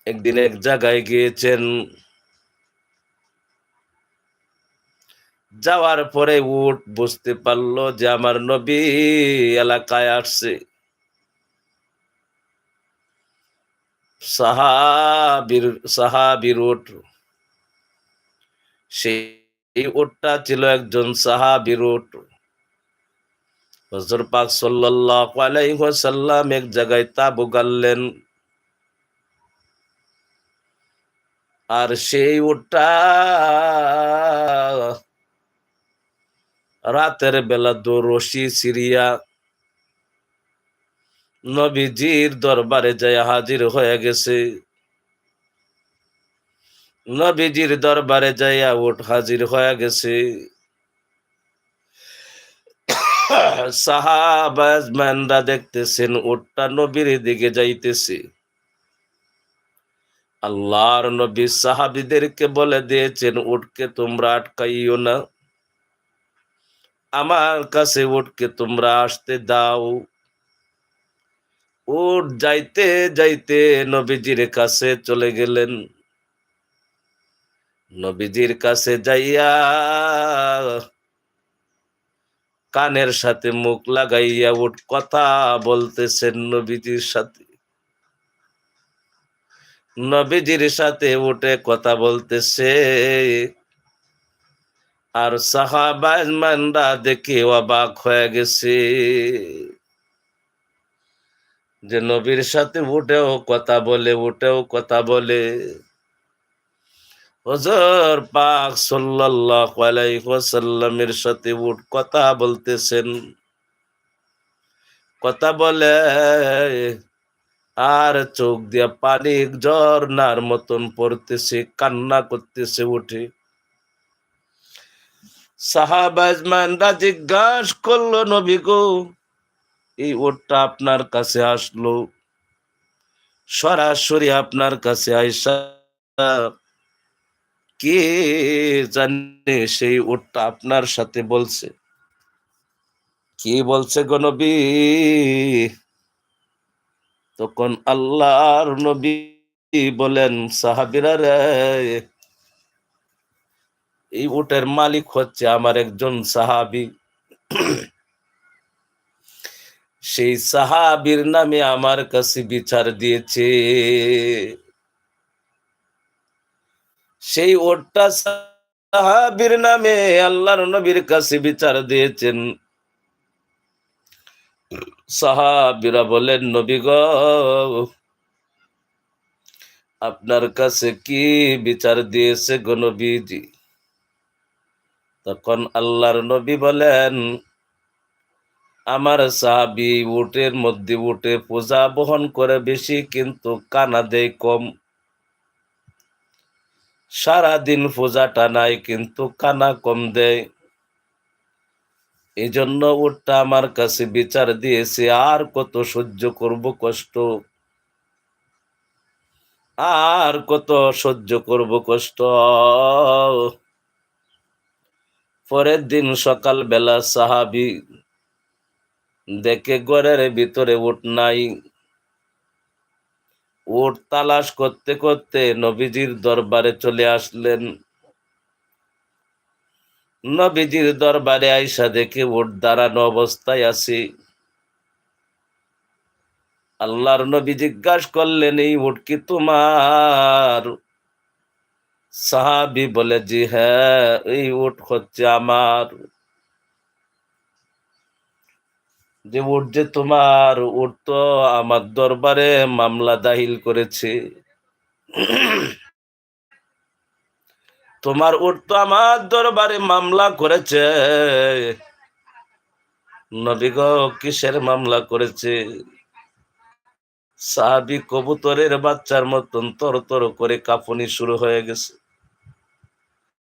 একদিন এক জায়গায় গিয়েছেন, যাওয়ার পরে উট বুঝতে পারলো যে আমার নবী এলাকায় আসছে। সাহাবীর সাহাবীর উট, সেই উটটা ছিল একজন সাহাবীর উট। হুজুর পাক সাল্লাল্লাহু আলাইহি ওয়াসাল্লাম এক জায়গায় তাঁবু গাড়লেন, আর সেই উটটা রাতের বেলা রশি সিরিয়া নবীজির দরবারে যায় হাজির হয়ে গেছে। নবীজির দরবারে যাইয়া উট হাজির হয়ে গেছে। সাহাবাজমানরা দেখতেছেন উটটা নবীর দিকে যাইতেছে। আল্লাহর নবী সাহাবীদেরকে বলে দিয়েছেন, উটকে তোমরা আটকাইও না, আমার কাছে উটকে তোমরা আসতে দাও। উট যাইতে যাইতে নবীজির কাছে চলে গেলেন। নবীজির কাছে যাইয়া কানের সাথে মুখ লাগাইয়া উট কথা বলতেছেন নবীজির সাথে। নবীজির সাথে উঠে কথা বলতেছে, আর সাহাবাজমানরা দেখে অবাক হয়ে গেছে যে নবীর সাথে উঠেও কথা বলে, উঠেও কথা বলে। হুজুর পাক সাল্লাল্লাহু আলাইহি ওয়াসাল্লামের সাথে উট কথা বলতেছেন, কথা বলে আর চোখ দিয়া পানি ঝর্ণার মতন পড়তেছে, কান্না করতেছে উঠে। সাহাবাজমানরা জিজ্ঞাসা করলো, নবী গো, এই উটটা আপনার কাছে আসলো, সরাসরি আপনার কাছে আইসা কে জানে সেই উটটা আপনার সাথে বলছে? কি বলছে গো নবী? তখন আল্লাহর নবী বলেন, সাহাবীরা রে, এই উটের মালিক হচ্ছে আমার একজন সাহাবী। সেই সাহাবীর নামে আমার কাছে বিচার দিয়েছে। সেই উটটা সাহাবীর নামে আল্লাহর নবীর কাছে বিচার দিয়েছেন। সাহাবীরা বলেন, নবী গো, আপনার কাছে কি বিচার দিয়েছে গো নবীজি? তখন আল্লাহর নবী বলেন, আমার সাহাবী উটের মধ্যে উটে পূজা বহন করে বেশি, কিন্তু কানা দেয় কম। সারাদিন পূজাটা নাই, কিন্তু কানা কম দেয়। এই জন্য উটটা আমার কাছে বিচার দিয়েছে। আর কত সহ্য করব কষ্ট, আর কত সহ্য করব কষ্ট। পরের দিন সকাল বেলা সাহাবী দেখে ঘরের ভিতরে উট নাই। উট তালাশ করতে করতে নবীজির দরবারে চলে আসলেন। নবীজির দরবারে আইসা দেখে উট দাঁড়ানো অবস্থায় আছে। আল্লাহর নবী জিজ্ঞাসা করলেন, এই উট কি তোমার? সাহাবী বলে, জি হ্যাঁ, এই উট হচ্ছে আমার। যে উট যে তোমার, উট তো আমার দরবারে মামলা দাখিল করেছে। তোমার উট তো আমার দরবারে মামলা করেছে। নবী গো, কিসের মামলা করেছে? সাহাবী কবুতরের বাচ্চার মতন তর তর করে কাঁপুনি শুরু হয়ে গেছে।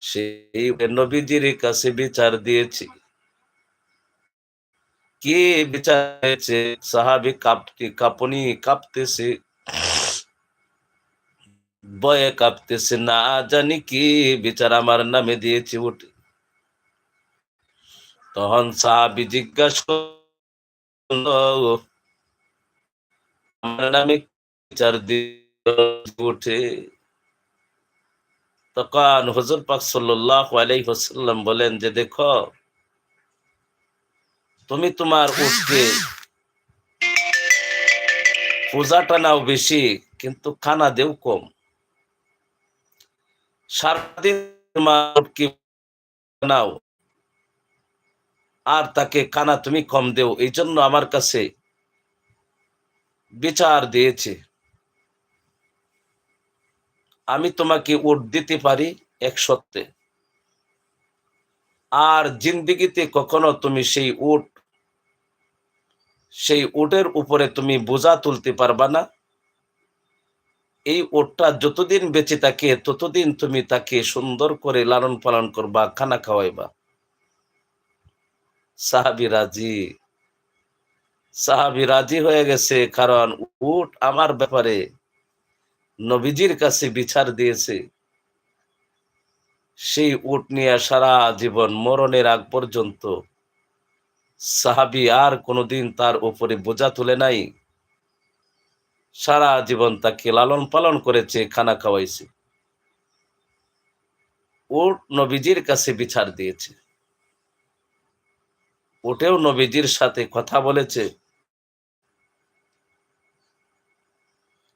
সেই নবীজির কাছে বিচার দিয়েছি। কি বিচার হয়েছে? সাহাবী কাঁপুনি কাঁপতেছে, ভয়ে কাঁপতেছে, না জানি কি বিচার আমার নামে দিয়েছে উঠে। তখন সাহাবী জিজ্ঞাসা করল, আমার নামে বিচার দিল? উঠে তখন হুজুর পাক সাল্লাল্লাহু আলাইহি ওয়াসাল্লাম বলেন যে দেখো, তুমি তোমার উটকে পূজাটা নাও বেশি, কিন্তু খানা দেও কম। সারাদিন তোমার উটকে নাও আর তাকে খানা তুমি কম দেও, এই জন্য আমার কাছে বিচার দিয়েছে। আমি তোমাকে উট দিতে পারি 100-তে, আর জিন্দিগিতে কখনো তুমি সেই উটের উপরে তুমি বোঝা তুলতে পারবা না। এই উটটা যতদিন বেঁচে থাকে ততদিন তুমি তাকে সুন্দর করে লালন পালন করবা, খানা খাওয়াইবা। সাহাবী রাজি। সাহাবী রাজি হয়ে গেছে, কারণ উট আমার ব্যাপারে নবীজির কাছে বিচার দিয়েছে। সেই উট নিয়ে সারা জীবন মরণের আগ পর্যন্ত সাহাবী আর কোনোদিন তার উপরে বোঝা তুলে নাই। সারা জীবন তাকে লালন পালন করেছে, খানা খাওয়াইছে। উট নবীজির কাছে বিচার দিয়েছে, উটেও নবীজির সাথে কথা বলেছে।